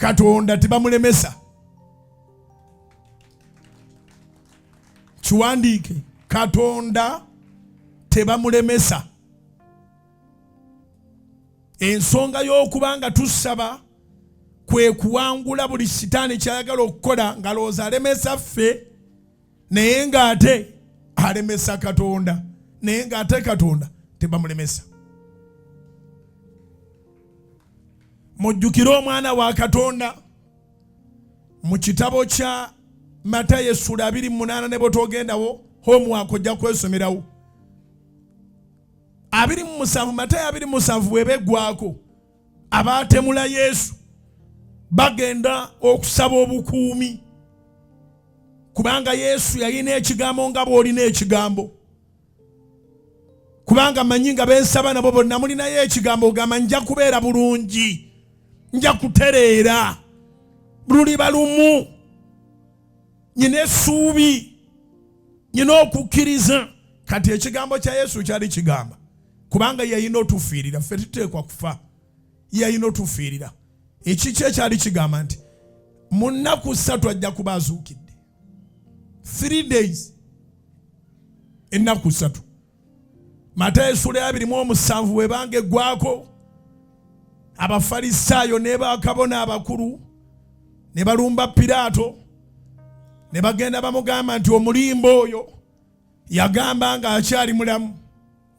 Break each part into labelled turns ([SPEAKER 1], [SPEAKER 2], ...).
[SPEAKER 1] Katonda tebamulemesa. Kiwandiike, Katonda tebamulemesa. Ensonga y'okubanga tusaba kwe kuwangula buli sitaani kyayagala okukola ngalowooza alemesa ffe, naye ng'ate alemesa Katonda, naye ng'ate Katonda tebamulemesa. Mujjukire omwana wa Katonda mu kitabo kya Matayo essula 28 ne bw'otogendawo homework ojja kwesomerawo. 27 Matayo 27 bwebeggwako abaatemula Yesu bagenda okusaba obukuumi, kubanga Yesu yalina ekigambo nga bw'olina ekigambo. Kubanga manyi nga bensaba nabo bonna mulinayo ekigambo, ogamba nja kubeera bulungi, nja kutereera, luliba lumu, nyina essuubi, nyina okukkiriza. Kati ekigambo kya Yesu kyali kigamba, kubanga yalina otufiirira, ffe tuteekwa kufa, yalina otufiirira. Ekiki ekyali kigamba nti mu nnaku 3 ajja kuba azuukidde. 3 days, ennaku 3. Matayo essula 27 bwebanga eggwako, Abafalisaayo ne bakabona abakulu ne balumba Piraato, ne bagenda bamugamba nti omulimba oyo yagamba nga akyali mulamu,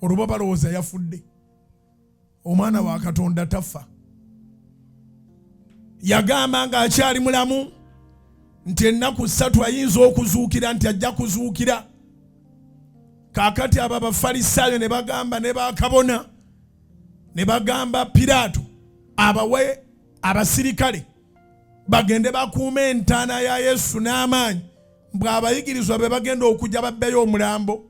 [SPEAKER 1] olwo balowooza yafudde. Omwana wa Katonda tafa. Yagamba nga akyali mulamu nti ennaku 3 ayinza okuzuukira, nti ajja kuzuukira. Kaakati abo Abafalisaayo ne bagamba ne bakabona ne bagamba Piraato abawe abasirikale bagende bakuume entaana ya Yesu n'amaanyi, bw'abayigirizwa be bagenda okujja babbeyo omulambo.